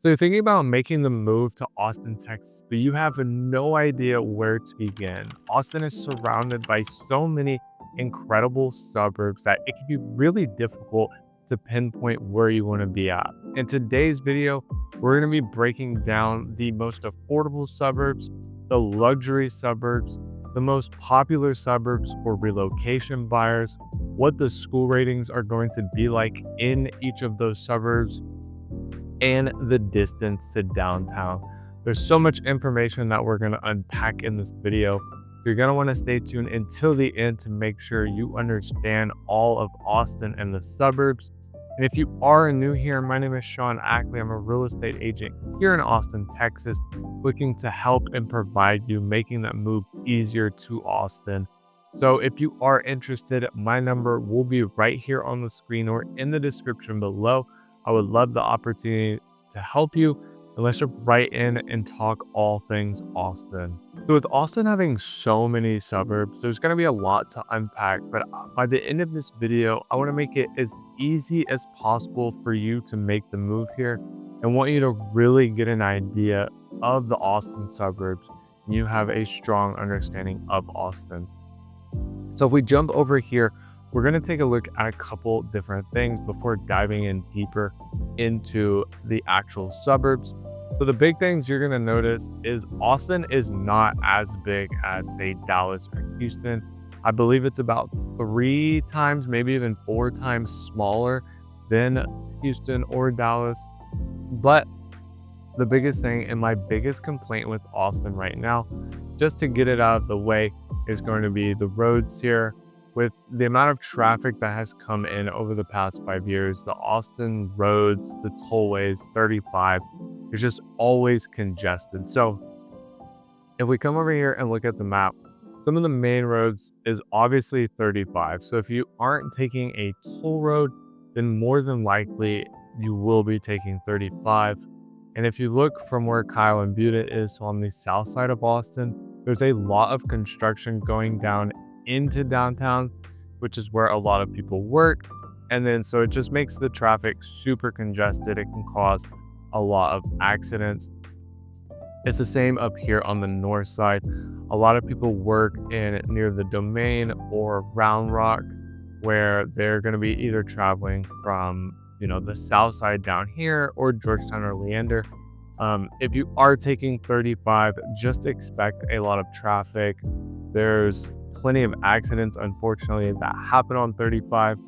So you're thinking about making the move to Austin, Texas, but you have no idea where to begin. Austin is surrounded by so many incredible suburbs that it can be really difficult to pinpoint where you want to be at. In today's video, we're going to be breaking down the most affordable suburbs, the luxury suburbs, the most popular suburbs for relocation buyers, what the school ratings are going to be like in each of those suburbs, and the distance to downtown. There's so much information that we're going to unpack in this video. You're going to want to stay tuned until the end to make sure you understand all of Austin and the suburbs. And if you are new here, my name is 𝐸𝐿𝐵𝐻𝑒𝐿. I'm a real estate agent here in Austin, Texas, looking to help and provide you making that move easier to Austin. So if you are interested, my number will be right here on the screen or in the description below. I would love the opportunity to help you, and let's jump right in and talk all things Austin. So with Austin having so many suburbs, there's going to be a lot to unpack, but by the end of this video, I want to make it as easy as possible for you to make the move here and want you to really get an idea of the Austin suburbs and you have a strong understanding of Austin. So if we jump over here, we're going to take a look at a couple different things before diving in deeper into the actual suburbs. So the big things you're going to notice is Austin is not as big as, say, Dallas or Houston. I believe it's about 3 times, maybe even 4 times smaller than Houston or Dallas. But the biggest thing and my biggest complaint with Austin right now, just to get it out of the way, is going to be the roads here. With the amount of traffic that has come in over the past 5 years, the Austin roads, the tollways, 35, is just always congested. So if we come over here and look at the map, some of the main roads is obviously 35. So if you aren't taking a toll road, then more than likely you will be taking 35. And if you look from where 𝐾𝐨 and Buda is, so on the south side of Austin, there's a lot of construction going down into downtown, which is where a lot of people work. And then so it just makes the traffic super congested. It can cause a lot of accidents. It's the same up here on the north side. A lot of people work in near the Domain or Round Rock, where they're going to be either traveling from, the south side down here or Georgetown or Leander. If you are taking 35, just expect a lot of traffic. There's plenty of accidents, unfortunately, that happen on 35.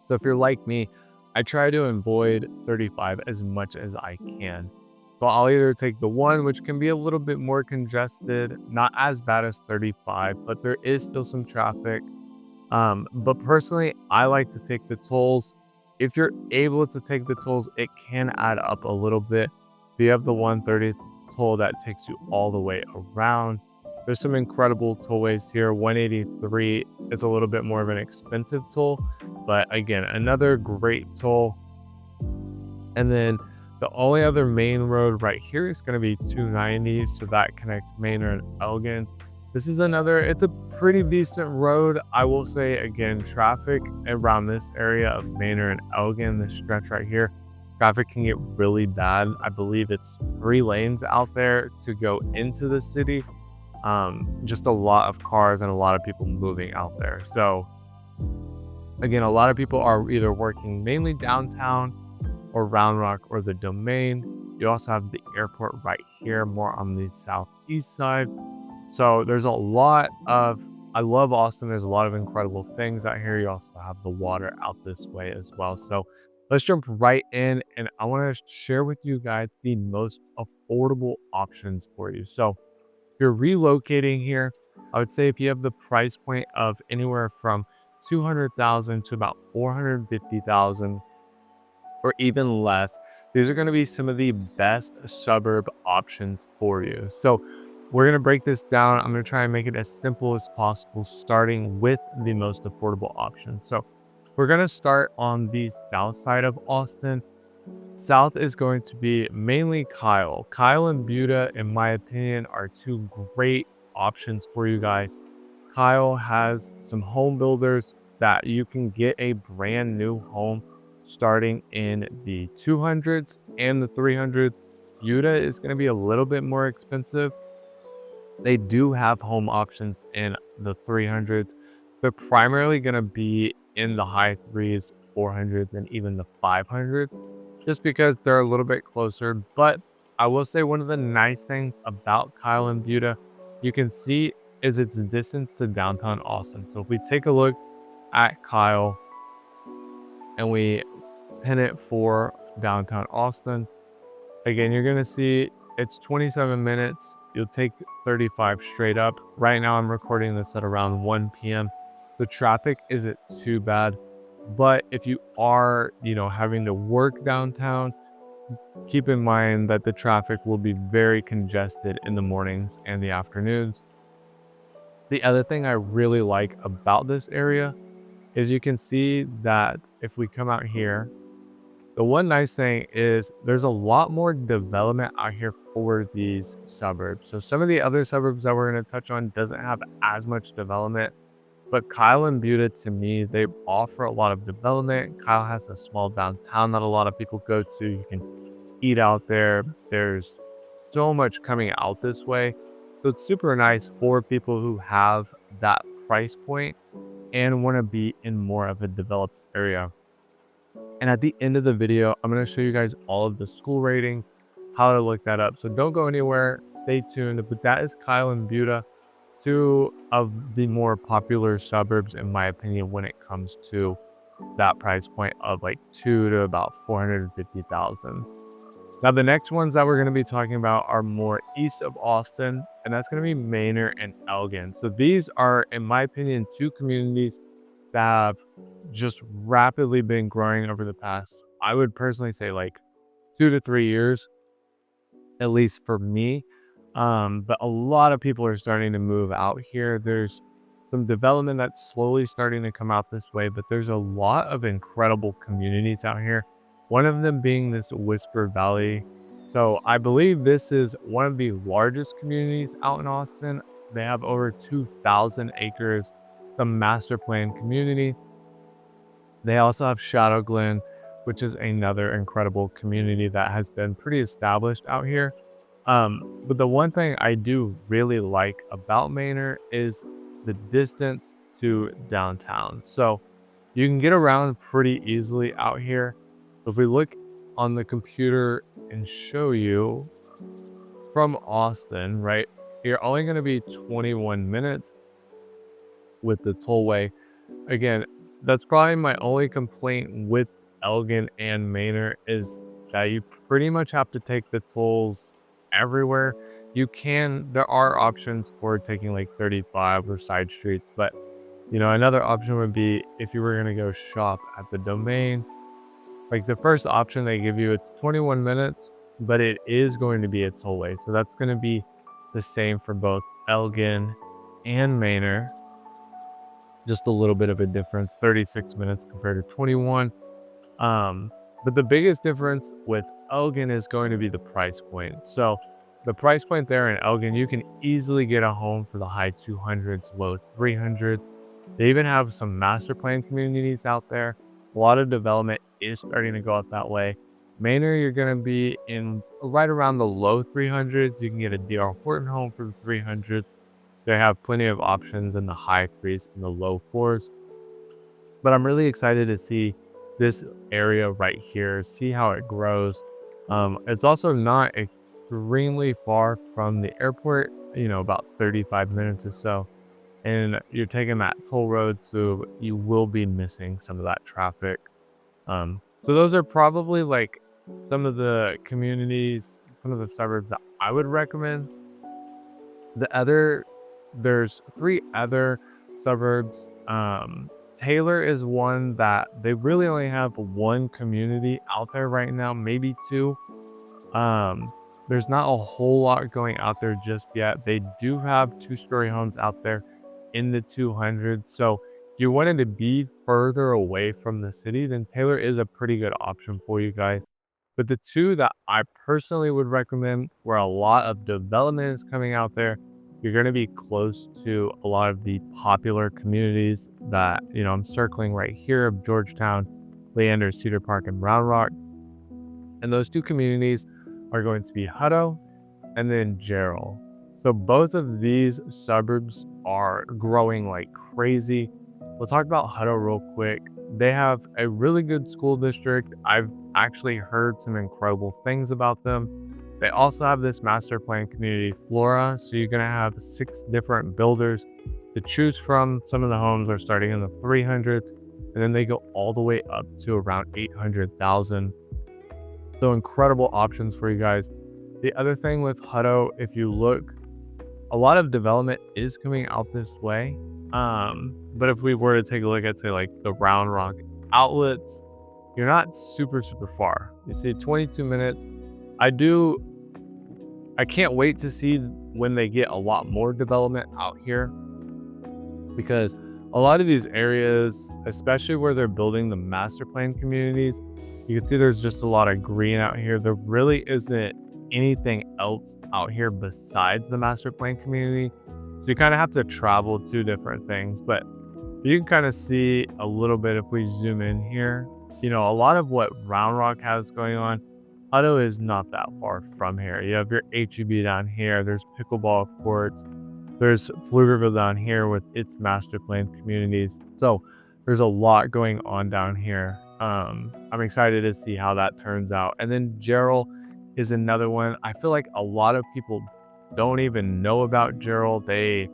So if you're like me, I try to avoid 35 as much as I can. So I'll either take the one, which can be a little bit more congested, not as bad as 35, but there is still some traffic. But personally, I like to take the tolls. If you're able to take the tolls, it can add up a little bit. If you have the 130 toll that takes you all the way around, there's some incredible tollways here. 183 is a little bit more of an expensive toll, but again, another great toll. And then the only other main road right here is going to be 290, so that connects Manor and 𝐿𝐵𝐻𝐿. This is it's a pretty decent road. I will say, again, traffic around this area of Manor and 𝐿𝐵𝐻𝐿, this stretch right here, traffic can get really bad. I believe it's 3 lanes out there to go into the city. Just a lot of cars and a lot of people moving out there. So again, a lot of people are either working mainly downtown or Round Rock or the Domain. You also have the airport right here, more on the southeast side. So there's a lot of, I love Austin. There's a lot of incredible things out here. You also have the water out this way as well. So let's jump right in, and I want to share with you guys the most affordable options for you. So if you're relocating here, I would say if you have the price point of anywhere from 200,000 to about 450,000 or even less, these are going to be some of the best suburb options for you. So we're going to break this down. I'm going to try and make it as simple as possible, starting with the most affordable option. So we're going to start on the south side of Austin. South is going to be mainly 𝐾𝐈. 𝐾𝐈 and Buda, in my opinion, are 2 great options for you guys. 𝐾𝐈 has some home builders that you can get a brand new home starting in the 200s. and the 300s. Buda is going to be a little bit more expensive. They do have home options in the 300s. They're primarily going to be in the high 3s, 400s, and even the 500s, just because they're a little bit closer. But I will say one of the nice things about 𝐼 and Buda, you can see, is its distance to downtown Austin. So if we take a look at 𝐼 and we pin it for downtown Austin, again, you're going to see it's 27 minutes. You'll take 35 straight up. Right now, I'm recording this at around 1 p.m. The traffic isn't too bad. But if you are, having to work downtown, keep in mind that the traffic will be very congested in the mornings and the afternoons. The other thing I really like about this area is you can see that if we come out here, the one nice thing is there's a lot more development out here for these suburbs. So some of the other suburbs that we're going to touch on doesn't have as much development, but 𝐼 and Buda, to me, they offer a lot of development. 𝐼 has a small downtown that a lot of people go to. You can eat out there. There's so much coming out this way. So it's super nice for people who have that price point and want to be in more of a developed area. And at the end of the video, I'm going to show you guys all of the school ratings, how to look that up. So don't go anywhere, stay tuned. But that is 𝐼 and Buda, two of the more popular suburbs, in my opinion, when it comes to that price point of like 2 to about 450,000. Now, the next ones that we're going to be talking about are more east of Austin, and that's going to be Manor and 𝐿𝐵𝐴. So these are, in my opinion, two communities that have just rapidly been growing over the past, I would personally say, like 2 to 3 years, at least for me. But a lot of people are starting to move out here. There's some development that's slowly starting to come out this way, but there's a lot of incredible communities out here. One of them being this Whisper Valley. So I believe this is one of the largest communities out in Austin. They have over 2,000 acres, the master plan community. They also have Shadow Glen, which is another incredible community that has been pretty established out here. But the one thing I do really like about Manor is the distance to downtown. So you can get around pretty easily out here. If we look on the computer and show you from Austin, right, you're only going to be 21 minutes with the tollway. Again, that's probably my only complaint with 𝐿𝐵𝐴 and Manor, is that you pretty much have to take the tolls everywhere. There are options for taking like 35 or side streets, but another option would be if you were going to go shop at the Domain. Like the first option they give you, it's 21 minutes, but it is going to be a tollway. So that's going to be the same for both 𝐿𝐵𝐴 and Manor. Just a little bit of a difference, 36 minutes compared to 21. But the biggest difference with 𝐿𝐵𝐴 is going to be the price point. So the price point there in 𝐿𝐵𝐴, you can easily get a home for the high 200s, low 300s. They even have some master plan communities out there. A lot of development is starting to go up that way. Manor, you're going to be in right around the low 300s. You can get a D.R. Horton home for the 300s. They have plenty of options in the high 3s and the low 4s. But I'm really excited to see this area right here, see how it grows. It's also not extremely far from the airport, about 35 minutes or so. And you're taking that toll road, so you will be missing some of that traffic. So those are probably like some of the communities, some of the suburbs that I would recommend. There's 3 other suburbs. Taylor is one that they really only have 1 community out there right now, maybe 2. There's not a whole lot going out there just yet. They do have 2-story homes out there in the 200s. So if you wanted to be further away from the city, then Taylor is a pretty good option for you guys. But the 2 that I personally would recommend, where a lot of development is coming out there, you're going to be close to a lot of the popular communities that, I'm circling right here of Georgetown, Leander, Cedar Park, and Round Rock. And those two communities are going to be Hutto and then Jarrell. So both of these suburbs are growing like crazy. We'll talk about Hutto real quick. They have a really good school district. I've actually heard some incredible things about them. They also have this master plan community flora. So you're gonna have 6 different builders to choose from. Some of the homes are starting in the 300s, and then they go all the way up to around 800,000. So incredible options for you guys. The other thing with Hutto, if you look, a lot of development is coming out this way. But if we were to take a look at, say, like the Round Rock outlets, you're not super far. You see 22 minutes. I can't wait to see when they get a lot more development out here, because a lot of these areas, especially where they're building the master plan communities, you can see there's just a lot of green out here. There really isn't anything else out here besides the master plan community. So you kind of have to travel to different things, but you can kind of see a little bit if we zoom in here. You know, a lot of what Round Rock has going on, Hutto is not that far from here. You have your 𝐻EB down here. There's pickleball courts. There's Pflugerville down here with its master plan communities. So there's a lot going on down here. I'm excited to see how that turns out. And then Jarrell is another one. I feel like a lot of people don't even know about Jarrell. They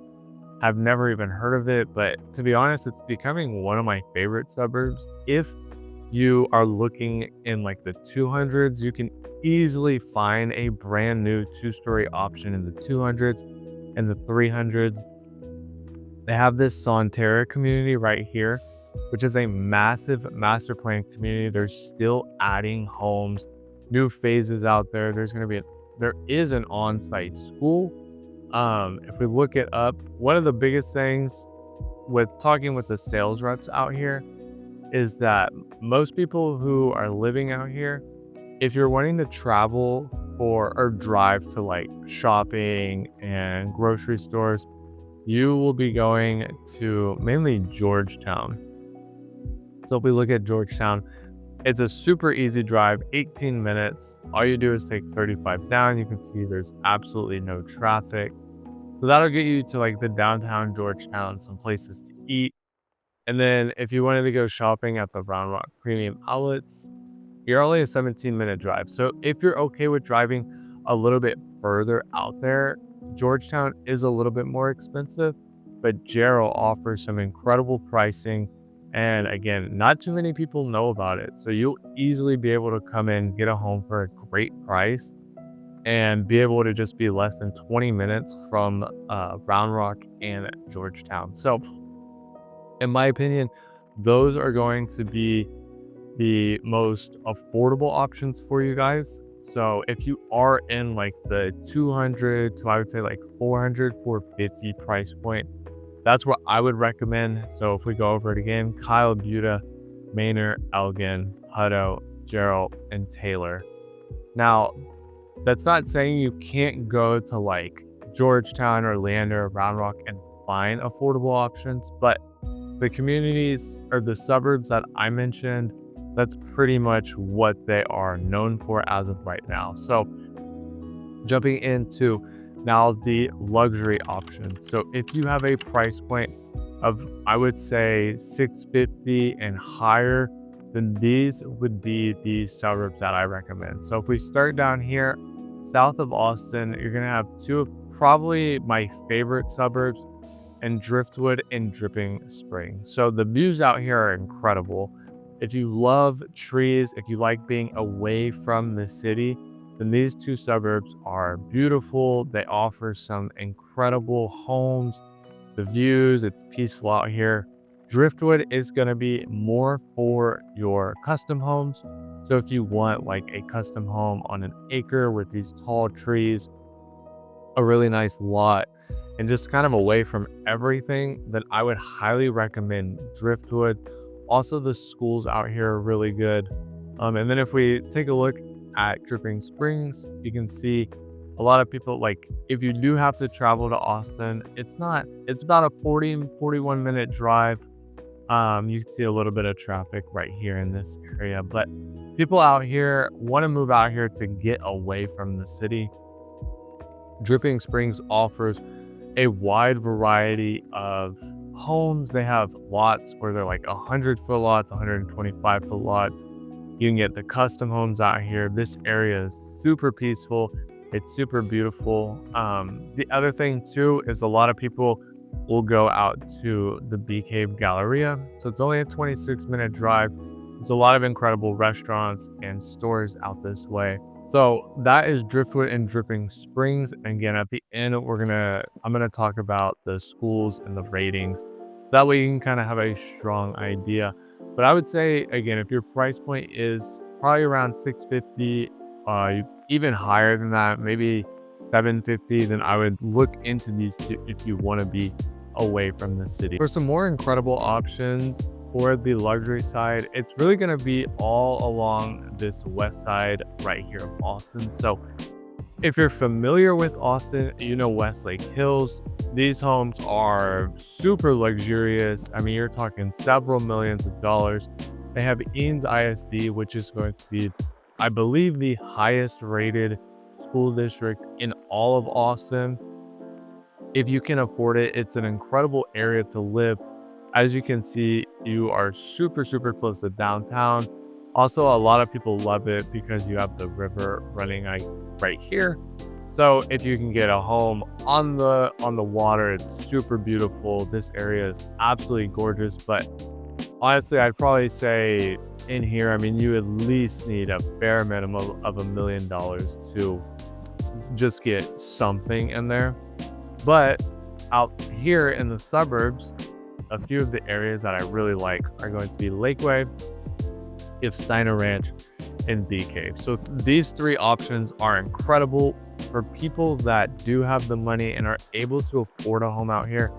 have never even heard of it, but to be honest, it's becoming one of my favorite suburbs. If you are looking in like the 200s, you can easily find a brand new 2-story option in the 200s and the 300s. They have this Sonterra community right here, which is a massive master plan community. They're still adding homes, new phases out there. There is an on-site school. If we look it up, one of the biggest things with talking with the sales reps out here is that most people who are living out here, if you're wanting to travel or drive to like shopping and grocery stores, you will be going to mainly Georgetown. So if we look at Georgetown, it's a super easy drive, 18 minutes. All you do is take 35 down. You can see there's absolutely no traffic. So that'll get you to like the downtown Georgetown, some places to eat. And then if you wanted to go shopping at the Round Rock Premium Outlets, you're only a 17-minute drive. So if you're okay with driving a little bit further out there, Georgetown is a little bit more expensive, but Jarrell offers some incredible pricing. And again, not too many people know about it. So you'll easily be able to come in, get a home for a great price, and be able to just be less than 20 minutes from Round Rock and Georgetown. So in my opinion, those are going to be the most affordable options for you guys. So if you are in like the 200 to, I would say, like 400, 450 price point, that's what I would recommend. So if we go over it again, Kyle, Buda, Manor, 𝐿𝐵𝐿, Hutto, Jarrell, and Taylor. Now, that's not saying you can't go to like Georgetown or Leander, Round Rock and find affordable options, but the communities or the suburbs that I mentioned, that's pretty much what they are known for as of right now. So jumping into now the luxury option. So if you have a price point of, I would say, 650 and higher, then these would be the suburbs that I recommend. So if we start down here, south of Austin, you're gonna have two of probably my favorite suburbs, and Driftwood and Dripping Springs. So the views out here are incredible. If you love trees, if you like being away from the city, then these two suburbs are beautiful. They offer some incredible homes, the views, it's peaceful out here. Driftwood is going to be more for your custom homes. So if you want like a custom home on an acre with these tall trees, a really nice lot, and just kind of away from everything, then I would highly recommend Driftwood. Also, the schools out here are really good. And then if we take a look at Dripping Springs, you can see a lot of people, like if you do have to travel to Austin, it's about a 41 minute drive. You can see a little bit of traffic right here in this area, but people out here want to move out here to get away from the city. Dripping Springs offers a wide variety of homes. They have lots where they're like 100-foot lots, 125-foot lots. You can get the custom homes out here. This area is super peaceful. It's super beautiful. The other thing too is a lot of people will go out to the 𝐵𝐾𝐸 Galleria. So it's only a 26-minute drive. There's a lot of incredible restaurants and stores out this way. So that is Driftwood and Dripping Springs. And again, at the end, I'm gonna talk about the schools and the ratings. That way you can kind of have a strong idea. But I would say, again, if your price point is probably around $650, even higher than that, maybe $750, then I would look into these two if you want to be away from the city. For some more incredible options for the luxury side, it's really going to be all along this west side right here of Austin. So if you're familiar with Austin, you know Westlake Hills. These homes are super luxurious. I mean, you're talking several millions of dollars. They have 𝐼NS ISD, which is going to be, I believe, the highest rated school district in all of Austin. If you can afford it, it's an incredible area to live. As you can see, you are super, super close to downtown. Also, a lot of people love it because you have the river running right here. So if you can get a home on the water, it's super beautiful. This area is absolutely gorgeous. But honestly, I'd probably say in here, I mean, you at least need a bare minimum of $1 million to just get something in there. But out here in the suburbs, a few of the areas that I really like are going to be Lakeway, Steiner Ranch, and 𝐵𝐾𝐸. So these three options are incredible for people that do have the money and are able to afford a home out here.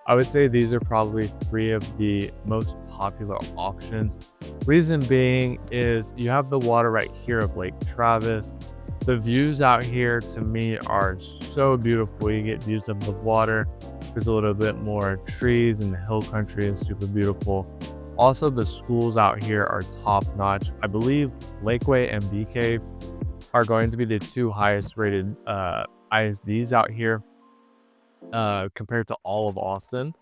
I would say these are probably three of the most popular options. Reason being is you have the water right here of Lake Travis. The views out here to me are so beautiful. You get views of the water. There's a little bit more trees, and the hill country is super beautiful. Also, the schools out here are top notch. I believe Lakeway and 𝐵𝐾𝐸 are going to be the two highest rated ISDs out here compared to all of Austin.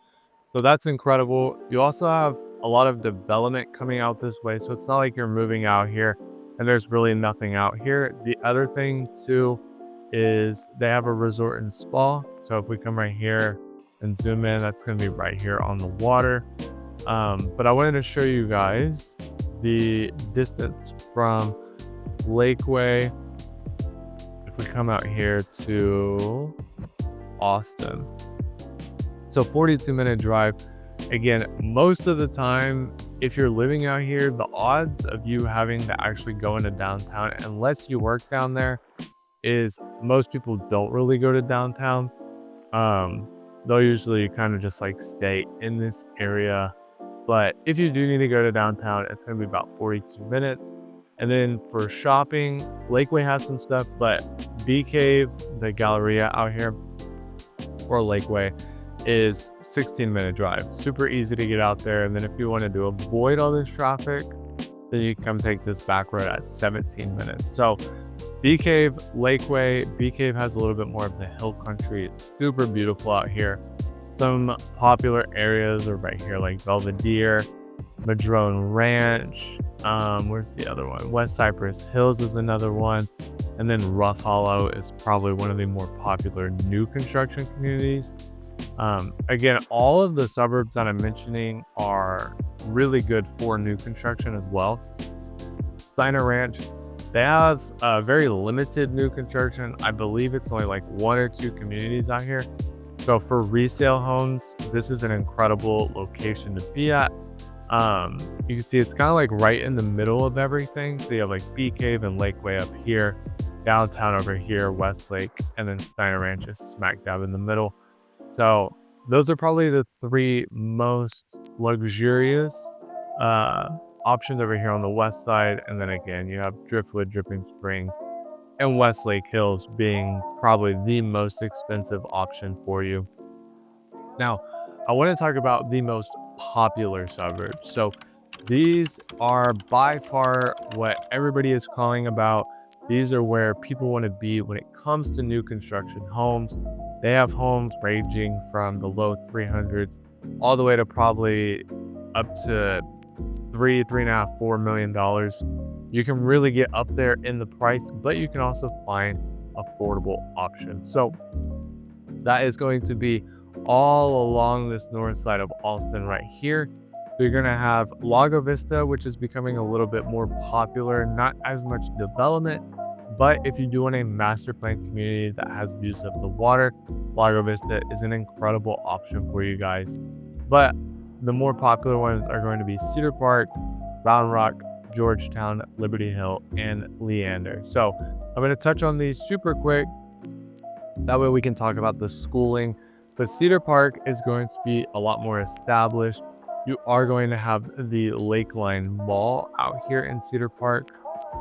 So that's incredible. You also have a lot of development coming out this way. So it's not like you're moving out here and there's really nothing out here. The other thing too is they have a resort and spa. So if we come right here and zoom in, that's going to be right here on the water. But I wanted to show you guys the distance from Lakeway. If we come out here to Austin, so 42-minute drive. Again, most of the time, if you're living out here, the odds of you having to actually go into downtown, unless you work down there, is most people don't really go to downtown. They'll usually kind of just like stay in this area. But if you do need to go to downtown, it's going to be about 42 minutes. And then for shopping, Lakeway has some stuff, but 𝐵𝐾𝐸, the Galleria out here, or Lakeway, is 16-minute drive. Super easy to get out there. And then if you wanted to avoid all this traffic, then you can come take this back road at 17 minutes. So 𝐵𝐾𝐸, Lakeway, 𝐵𝐾𝐸 has a little bit more of the hill country. Super beautiful out here. Some popular areas are right here, like Belvedere, Madrone Ranch. Where's the other one? West Cypress Hills is another one. And then Rough Hollow is probably one of the more popular new construction communities. Again, all of the suburbs that I'm mentioning are really good for new construction as well. Steiner Ranch, they have very limited new construction. I believe it's only like 1 or 2 communities out here. So for resale homes, this is an incredible location to be at. You can see it's kind of like right in the middle of everything. So you have like 𝐵𝐾𝐸 and Lakeway up here, downtown over here, Westlake, and then Steiner Ranch is smack dab in the middle. So those are probably the 3 most luxurious options over here on the west side. And then again, you have Driftwood, Dripping Springs, and Westlake Hills being probably the most expensive option for you. Now, I want to talk about the most popular suburbs. So These are by far what everybody is calling about. These are where people want to be when it comes to new construction homes. They have homes ranging from the low 300s all the way to probably up to three and a half, $4 million. You can really get up there in the price, but you can also find affordable options. So that is going to be all along this north side of Austin right here. So you're going to have Lago Vista, which is becoming a little bit more popular, not as much development, but if you do want a master plan community that has views of the water, Lago Vista is an incredible option for you guys. But the more popular ones are going to be Cedar Park, Round Rock, Georgetown, Liberty Hill, and Leander. So I'm going to touch on these super quick. That way we can talk about the schooling. But Cedar Park is going to be a lot more established. You are going to have the Lakeline Mall out here in Cedar Park,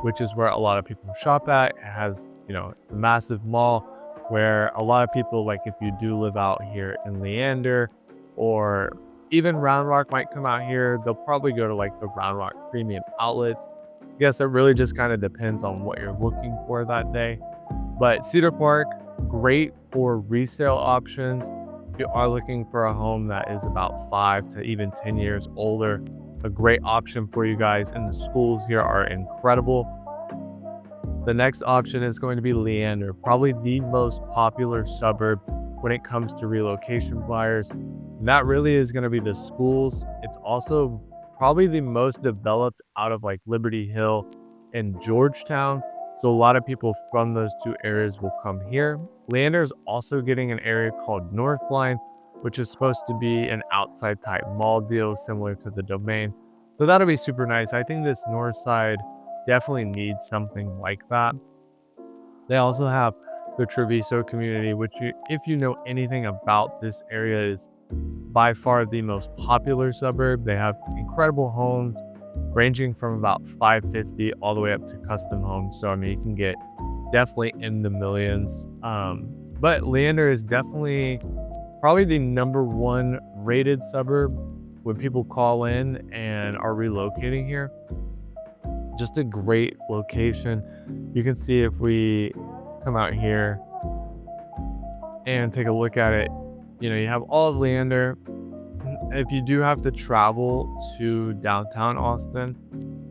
which is where a lot of people shop at. It has, it's a massive mall where a lot of people, like if you do live out here in Leander or even Round Rock might come out here, they'll probably go to like the Round Rock premium outlets. I guess it really just kind of depends on what you're looking for that day. But Cedar Park, great for resale options. If you are looking for a home that is about 5 to even 10 years older, a great option for you guys. And the schools here are incredible. The next option is going to be Leander, probably the most popular suburb when it comes to relocation buyers. And that really is going to be the schools. It's also probably the most developed out of like Liberty Hill and Georgetown. So a lot of people from those two areas will come here. Leander is also getting an area called Northline, which is supposed to be an outside type mall deal similar to the Domain. So that'll be super nice. I think this north side definitely needs something like that. They also have the 𝐼𝐸𝐵𝐿 community, which if you know anything about this area, is by far the most popular suburb. They have incredible homes ranging from about 550 all the way up to custom homes. So I mean, you can get definitely in the millions. But Leander is definitely probably the #1 rated suburb when people call in and are relocating here. Just a great location. You can see if we come out here and take a look at it, you have all of Leander. If you do have to travel to downtown Austin,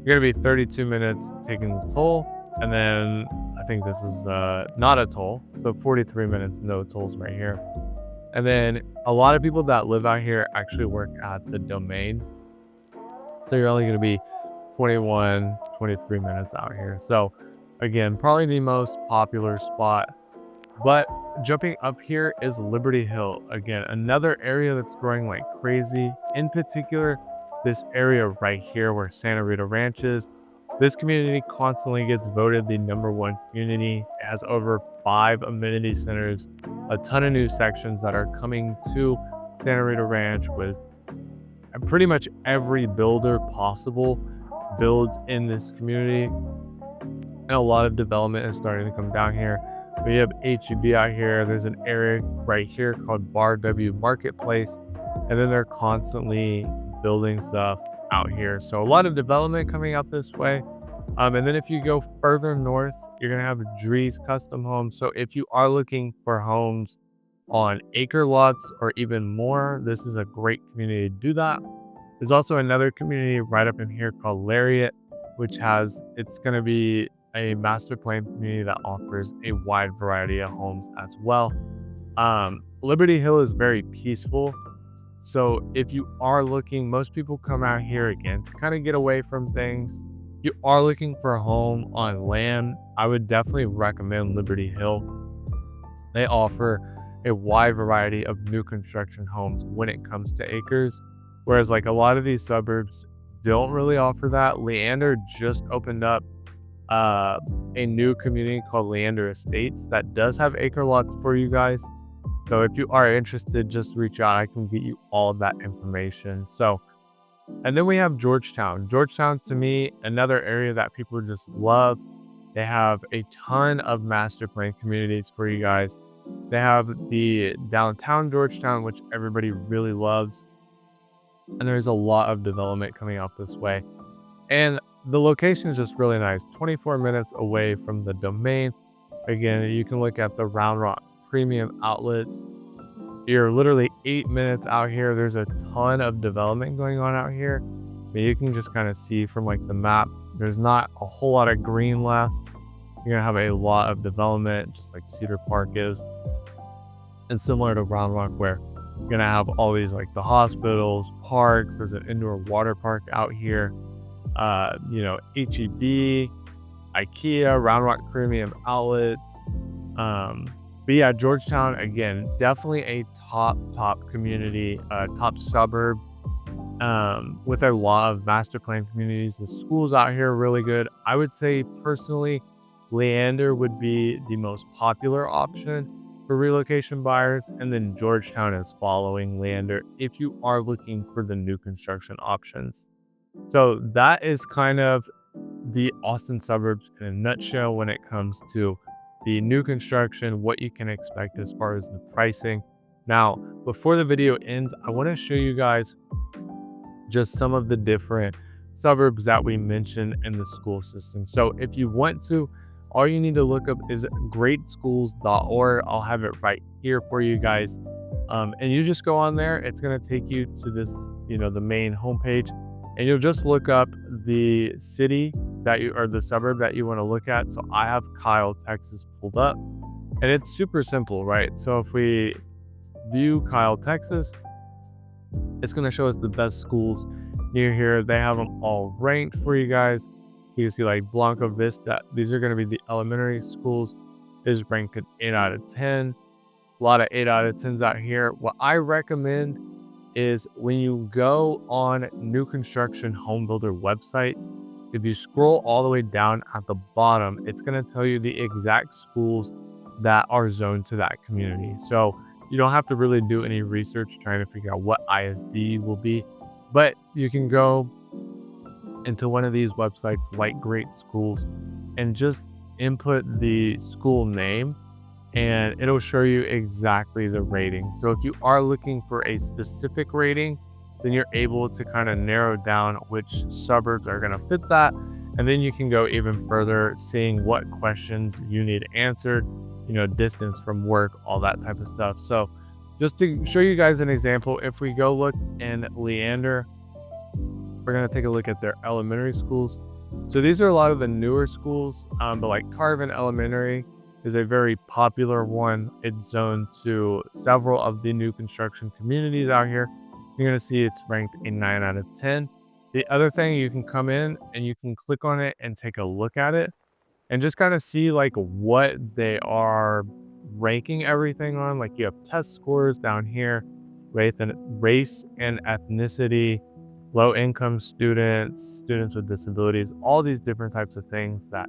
you're gonna be 32 minutes taking the toll, and then I think this is not a toll, so 43 minutes, no tolls right here. And then a lot of people that live out here actually work at the Domain, so you're only gonna be 21, 23 minutes out here. So again, probably the most popular spot. But jumping up here is Liberty Hill. Again, another area that's growing like crazy. In particular, this area right here where Santa Rita Ranch is. This community constantly gets voted the #1 community. It has over 5 amenity centers, a ton of new sections that are coming to Santa Rita Ranch with pretty much every builder possible builds in this community. And a lot of development is starting to come down here. We have 𝐻EB out here. There's an area right here called Bar W Marketplace. And then they're constantly building stuff out here. So a lot of development coming out this way. And then if you go further north, you're going to have 𝐼𝐸𝐵𝐿 Custom Homes. So if you are looking for homes on acre lots or even more, this is a great community to do that. There's also another community right up in here called Lariat, which it's going to be a master plan community that offers a wide variety of homes as well. Liberty Hill is very peaceful. So if you are looking, most people come out here again to kind of get away from things. You are looking for a home on land, I would definitely recommend Liberty Hill. They offer a wide variety of new construction homes when it comes to acres. Whereas like a lot of these suburbs don't really offer that. Leander just opened up a new community called Leander Estates that does have acre lots for you guys. So if you are interested, just reach out. I can get you all of that information. So, and then we have Georgetown. Georgetown, to me, another area that people just love. They have a ton of master plan communities for you guys. They have the downtown Georgetown, which everybody really loves. and there's a lot of development coming out this way. And the location is just really nice, 24 minutes away from the domains. Again, you can look at the Round Rock premium outlets. You're literally 8 minutes out here. There's a ton of development going on out here. But you can just kind of see from like the map, there's not a whole lot of green left. You're gonna have a lot of development, just like Cedar Park is. And similar to Round Rock, where you're gonna have all these like the hospitals, parks. There's an indoor water park out here. You know, HEB, IKEA, Round Rock premium outlets. But yeah, Georgetown, again, definitely a top community, top suburb, with a lot of master plan communities. The schools out here are really good. I would say personally, Leander would be the most popular option for relocation buyers, and then Georgetown is following Leander if you are looking for the new construction options. So that is kind of the Austin suburbs in a nutshell when it comes to the new construction, what you can expect as far as the pricing. Now, before the video ends, I want to show you guys just some of the different suburbs that we mentioned in the school system. So if you want to, all you need to look up is greatschools.org. I'll have it right here for you guys. And you just go on there. It's going to take you to this, you know, the main homepage, and you'll just look up the city that you, or the suburb that you want to look at. So I have Kyle, Texas pulled up, and it's super simple, right? So if we view Kyle, Texas, it's going to show us the best schools near here. They have them all ranked for you guys. So you can see like Blanco Vista. These are going to be the elementary schools. Is ranked at 8 out of 10. A lot of 8 out of 10s out here. What I recommend is when you go on new construction home builder websites, if you scroll all the way down at the bottom, it's going to tell you the exact schools that are zoned to that community. So you don't have to really do any research trying to figure out what ISD will be, but you can go into one of these websites like Great Schools and just input the school name, and it'll show you exactly the rating. So if you are looking for a specific rating, then you're able to kind of narrow down which suburbs are going to fit that. And then you can go even further, seeing what questions you need answered, you know, distance from work, all that type of stuff. So just to show you guys an example, if we go look in Leander, we're going to take a look at their elementary schools. So these are a lot of the newer schools, but like Tarvin Elementary is a very popular one. It's zoned to several of the new construction communities out here. You're going to see it's ranked a 9 out of 10. The other thing, you can come in and you can click on it and take a look at it and just kind of see like what they are ranking everything on. Like you have test scores down here, race and ethnicity, low income students, students with disabilities, all these different types of things that,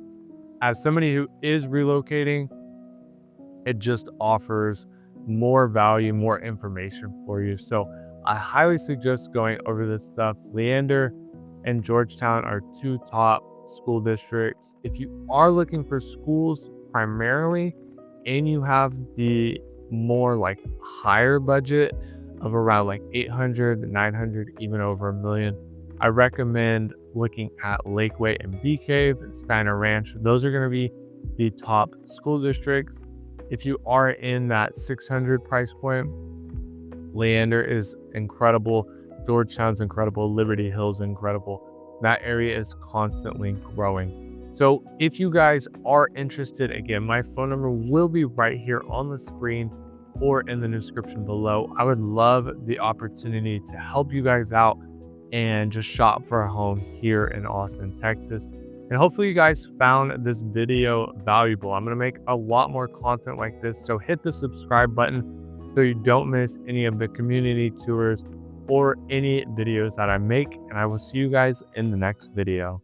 as somebody who is relocating, it just offers more value, more information for you. So I highly suggest going over this stuff. Leander and Georgetown are 2 top school districts. If you are looking for schools primarily, and you have the more like higher budget of around like 800, 900, even over $1 million, I recommend looking at Lakeway and Bee Cave and Steiner Ranch. Those are going to be the top school districts. If you are in that 600 price point, Leander is incredible. Georgetown's incredible. Liberty Hill's incredible. That area is constantly growing. So if you guys are interested, again, my phone number will be right here on the screen or in the description below. I would love the opportunity to help you guys out and just shop for a home here in Austin, Texas. And hopefully you guys found this video valuable. I'm going to make a lot more content like this. So hit the subscribe button so you don't miss any of the community tours or any videos that I make. And I will see you guys in the next video.